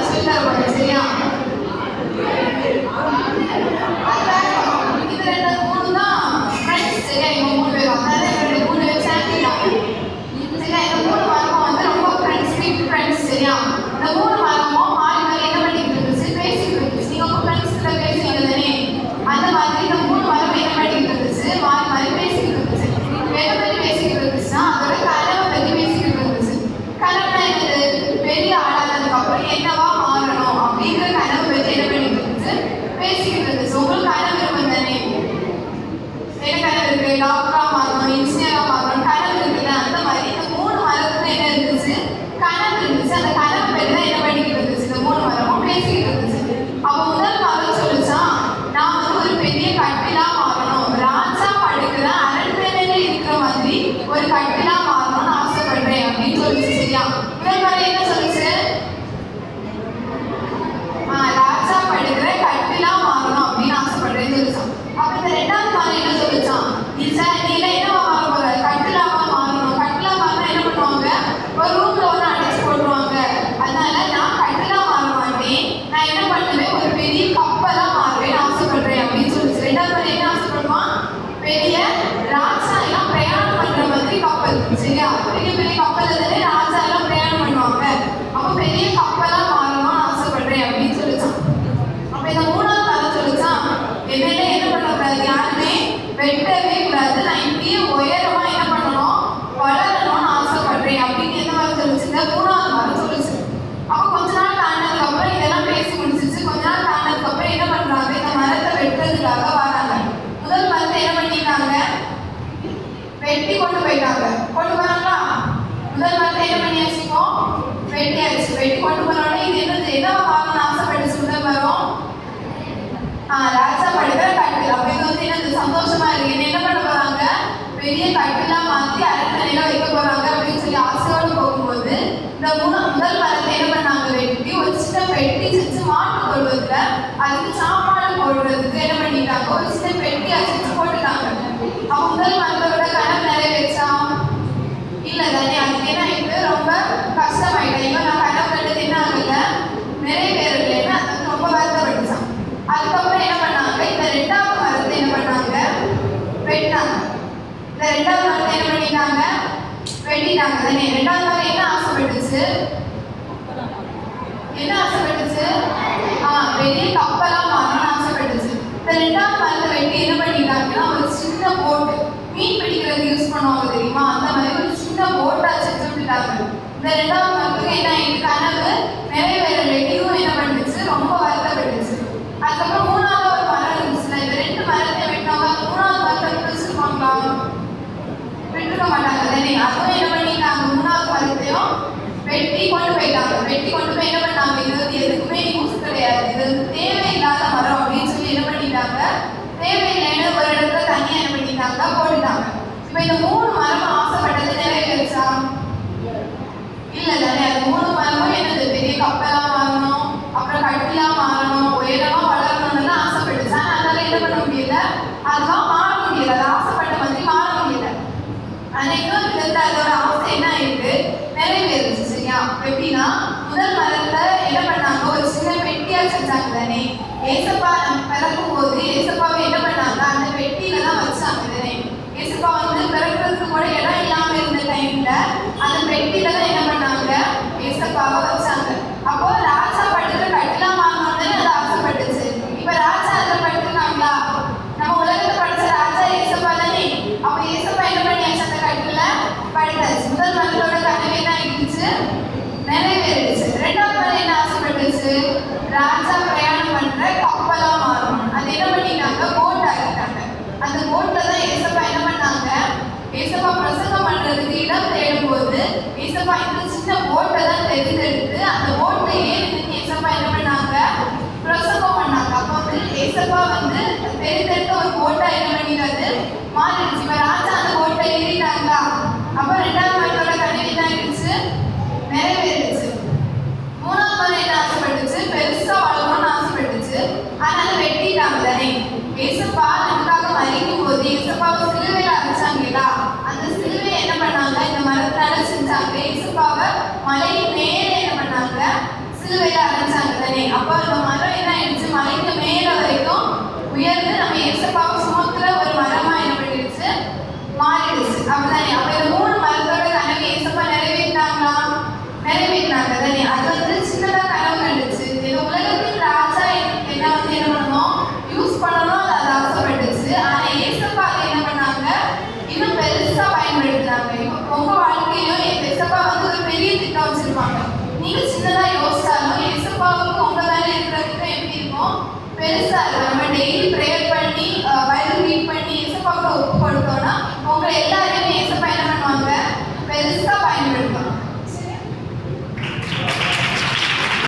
நான் சொல்லி தர போறேன். சரியா? இது ரெண்டு மூணு தான் ஃப்ரெண்ட்ஸ். சரியா? இவங்க 3 பேரும் அதாவது 3 பேர் சேர்ந்துட்டாங்க. சரியா? இந்த 3 மரமும் வந்து ரொம்ப ஃப்ரெண்ட்ஸ், ஸ்வீட் ஃப்ரெண்ட்ஸ். சரியா? இந்த 3 மரமும் மாறி மாறி என்ன பண்ணிட்டு இருந்துச்சு, பேசிட்டு இருந்துச்சு. நீங்க உங்க ஃப்ரெண்ட்ஸ் கிட்ட பேசுவீங்க தானே, அந்த மாதிரி இந்த 3 மரம் என்ன பண்ணிட்டு இருந்துச்சு, மாறி மாறி பேசிட்டு இருந்துச்சு. எதை பத்தி பேசிட்டு இருந்துச்சுன்னா அதோட கனவை பத்தி பேசிட்டு இருந்துச்சு. கனவுனா என்னது, பெரிய ஆளானதுக்கு அப்புறம் என்னவா மாறணும் அப்படிங்கிற கனவை பத்தி என்ன பண்ணிட்டு இருந்துச்சு, பேசிக்கிட்டு இருந்துச்சு. உங்களுக்கு கனவு இருக்கும் தானே, என்ன கனவு இருக்கு, டாக்டரா மாறணும், இன்ஜினியரா மாறணும், கனவு இருக்குல்ல. அந்த மாதிரி இந்த 3 மரத்துல என்ன இருந்துச்சு, கனவு இருந்துச்சு. அந்த கனவு பத்தி தான் என்ன பண்ணிக்கிட்டு இருந்துச்சு, இந்த 3 மரமும் பேசிக்கிட்டு இருந்துச்சு. அப்போ முதல் மரம் சொல்லுச்சா, நான் வந்து ஒரு பெரிய கட்டிலா மாறணும், ராஜா படுக்கிற அரண்மனையில இருக்கிற மாதிரி ஒரு கட்டிலா மாறணும்னு ஆசைப்படுறேன் அப்படின்னு சொல்லிச்சு. சரியா? முதல் மரம் என்ன சொல்லுச்சு, ராஜா படுக்கிற கட்டிலா மாறணும் அப்படின்னு ஆசைப்படுறேன்னு சொல்லிச்சான். அப்ப இந்த 2வது மரம் என்ன சொல்லிச்சான், நீ என்னவா மாற போற, கட்டிலாவா மாறணும். கட்டிலா மாறினா என்ன பண்ணுவாங்க, ஒரு ரூம்ல வந்து அடைச்சு போட்டுருவாங்க. அதனால நான் கட்டிலா மாற மாட்டேன், நான் என்ன பண்ணுவேன், ஒரு பெரிய கப்பலா மாறுவேன் ஆசைப்படுறேன் அப்படின்னு சொல்லிச்சு. 2வது மரம் என்ன ஆசைப்படுவான், பெரிய ராஜா எல்லாம் பிரயாணம் பண்ற மாதிரி கப்பல். சரியா? பெரிய பெரிய கப்பல் தானே ராஜா எல்லாம் பிரயாணம் பண்ணுவாங்க. அப்ப பெரிய கப்பலா மாறணும்னு ஆசைப்படுறேன் அப்படின்னு சொல்லிச்சான். அப்ப இந்த 3வது மரம் சொல்லிச்சான், என்னையில என்ன பண்ணக்கூடாது, யாருமே வெட்டவே கூடாது, நான் இப்படியே உயரமா என்ன பண்ணணும், வளரணும்னு ஆசைப்படுறேன் அப்படின்னு எந்த மரம் சொல்லிச்சு, இந்த 3வது மரம் சொல்லிச்சு. அப்ப கொஞ்ச நாள் தாண்டதுக்கு அப்புறம் இதெல்லாம் பேசி முடிச்சிச்சு. கொஞ்ச நாள் தாண்டதுக்கு அப்புறம் என்ன பண்றாங்க, இந்த மரத்தை வெட்டுறதுக்காக வராங்க. முதல் மரத்தை என்ன பண்ணிட்டாங்க, வெட்டி கொண்டு போயிட்டாங்க. கொண்டு போறாங்களா, முதல் மரத்தை என்ன பண்ணியாச்சுக்கோ, வெட்டியாச்சு. வெட்டி கொண்டு போனோடனே இது என்னவா மாறணும்னு ஆசைப்பட்டுச்சு முதல் மரம், ராஜா படுக்கிற கட்டில். அப்ப இது வந்து என்னது, சந்தோஷமா இருக்கு. என்ன பண்ண போறாங்க, பெரிய கட்டிலா மாத்தி அரண்மனையில வைக்க போறாங்க அப்படின்னு சொல்லி ஆசையோடு போகும்போது இந்த முதல் மரத்தை என்ன பண்ணாங்க, வெட்டி ஒரு சின்ன பெட்டி செஞ்சு மாட்டு கொள்வதுல அதுக்கு சாப்பாடு போடுறதுக்கு என்ன பண்ணிட்டாங்க, ஒரு சின்ன பெட்டி அடிச்சு போட்டுட்டாங்க. அப்ப முதல் மரத்தோட கனவு நிறைவேற்றா இல்ல தானே, அதுக்கு என்ன ஆயிட்டு, ரொம்ப கஷ்டமாயிட்டேன். இவன் நான் கனவு கண்டது என்ன ஆகல, நிறைவேறலைன்னு அது வந்து ரொம்ப வருத்தப்பட்டுச்சான். அதுக்கப்புறம் என்ன பண்ணாங்க, இந்த 2வது மரத்தை என்ன பண்ணாங்க, வெட்டினாங்க. இந்த 2வது மரத்தை என்ன பண்ணிட்டாங்க, வெட்டிட்டாங்க தானே. 2வது மரம் என்ன ஆசைப்பட்டுச்சு, என்ன ஆசைப்பட்டுச்சு, பெரிய கப்பலா மாறணும்னு ஆசைப்பட்டுச்சு. இந்த 2வது மரத்தை வெட்டி என்ன பண்ணிட்டாங்கன்னா ஒரு சின்ன போட், மீன் பிடிக்கிறது யூஸ் பண்ணுவாங்க தெரியுமா, அந்த மாதிரி ஒரு சின்ன போட்டா செஞ்சு விட்டுட்டாங்க. இந்த 2வது மரத்துக்கு என்ன ஆயிடுச்சு, கனவு நிறைவேறலை. இதுவும் என்ன பண்ணுச்சு, ரொம்ப வருத்தப்பட்டுச்சு. அதுக்கப்புறம் 3வது ஒரு மரம் இருந்துச்சுல, இந்த 2 மரத்தை வெட்டினவங்க அந்த 3வது மரத்தை வச்சிருப்பாங்களா, விட்டுக்க மாட்டாங்க தானே. அதுவும் என்ன பண்ணிட்டாங்க, 3வது மரத்தையும் வெட்டி கொண்டு போயிட்டாங்க. வெட்டி கொண்டு போய் என்ன பண்ணாங்க, இது வந்து எதுக்குமே யூஸ் கிடையாது, இது வந்து தேவையில்லாத மரம் அப்படின்னு சொல்லி என்ன பண்ணிட்டாங்க, தேவையில்லைன்னு ஒரு இடத்துல தனியா என்ன பண்ணிட்டாங்க, போட்டுட்டாங்க. இப்ப இந்த 3 மரமும் ஆசைப்பட்டது நிறைவேறிச்சா இல்ல தானே. அது 3 மரமும் என்னது, பெரிய கப்பலா மாறணும், அப்புறம் கட்டிலா மாறணும், உயரமா வளரணும்னு ஆசைப்பட்டுச்சு. அதனால என்ன பண்ண முடியல, அதெல்லாம் மாற முடியல, அது ஆசைப்பட்ட மாதிரி மாற முடியல. ஆனா இன்னொரு விதத்துல அதோட ஆசை என்ன ஆயிருக்கு, நிறைவேறுச்சு. சரியா? எப்படின்னா முதல் மரத்தை என்ன பண்ணாங்க, ஒரு சின்ன பெட்டியா செஞ்சாங்க தானே. ஏசப்பா பிறக்கும் போது ஏசப்பாவை என்ன பண்ணாங்க, அந்த பெட்டியில தான் வச்சாங்க தானே. ஏசப்பா வந்து பிறக்கிறதுக்கு கூட இடம் இல்லாம இருந்த டைம்ல அந்த பெட்டியில தான் என்ன பண்ணாங்க, ஏசப்பாவை வச்சாங்க. அப்போ ராஜா படுக்கிற கட்டிலா மாறணும்னு அது ஆசைப்பட்டுச்சு. இப்ப ராஜா அதை படுத்துருக்காங்களா, நம்ம உலகத்தை படிச்ச ராஜா ஏசப்பா தானே. அப்ப ஏசப்பா என்ன பண்ணியாச்சு, அந்த கட்டில படுத்தாச்சு. முதல் மரத்தோட கனவு என்ன ஆயிடுச்சு, நிறைவேறிடுச்சு. 2வது மரம் என்ன ஆசைப்பட்டுச்சு, ராஜா பிரயாணம் பண்ற கப்பலா மாறணும். அது என்ன பண்ணிட்டாங்க, போட் ஆகிட்டாங்க. அந்த போட்ல தான் ஏசப்பா என்ன பண்ணாங்க, ஏசப்பா பிரசங்கம் பண்றதுக்கு இடம் தேடும் போது ஏசப்பா இந்த சின்ன போட்டை தான் தெரிந்தெடுத்து அந்த போட்ல ஏறிட்டு ஏசப்பா என்ன பண்ணாங்க, பிரசங்கம் பண்ணாங்க. அப்போ வந்து ஏசப்பா வந்து தெரிந்தெடுத்த ஒரு போட்டா என்ன பண்ணிட்டாரு, மாறிடுச்சு. இப்ப ராஜா அந்த போட்டை ஏறிட்டாங்களா, அப்ப 2வது மரத்தோட கனவு என்ன ஆயிடுச்சு, நிறைவேறிடுச்சு. 3வது மரம் என்ன ஆசைப்பட்டுச்சு, பெருசா வளரணும்னு ஆசைப்பட்டுச்சு. அதனால வெட்டிட்டாங்க தானே. ஏசப்பா நமக்காக மறிக்கும் போது ஏசப்பாவை சிலுவையில அரைச்சாங்களா, அந்த சிலுவையை என்ன பண்ணாங்க, இந்த மரத்தால செஞ்சாங்க. ஏசப்பாவை மலையின் மேலே என்ன பண்ணாங்க, சிலுவையில அரைஞ்சாங்க தானே. அப்போ அந்த மரம் என்ன ஆயிடுச்சு, மலைக்கு மேல வரைக்கும் உயர்ந்து நம்ம ஏசப்பாவை சுமக்கிற ஒரு மரமா என்ன பண்ணிடுச்சு, மாறிடுச்சு. அப்படிதானே. அப்ப இந்த 3 மரத்தோட கனவு ஏசப்பா நிறைவேற்றினாங்களா? நிறைவேற்றினாங்க தானே. அது வந்து சின்னதா கனவு கண்டுச்சு. இந்த உலகத்தின் ராஜா என்ன வந்து என்ன பண்ணணும், யூஸ் பண்ணணும், அது ஆசைப்பட்டுச்சு. ஆனா ஏசப்பா அதை என்ன பண்ணாங்க, இன்னும் பெருசா பயன்படுத்தினாங்க. இப்போ உங்க வாழ்க்கையிலும் ஏசப்பா வந்து ஒரு பெரிய திட்டம் வச்சிருப்பாங்க. நீங்க சின்னதா யோசிச்சாலும் ஏசப்பாவுக்கு உங்க மேல இருக்கிற திட்டம் எப்படி இருக்கும், பெருசா இருக்கும். நம்ம டெய்லி ப்ரேயர்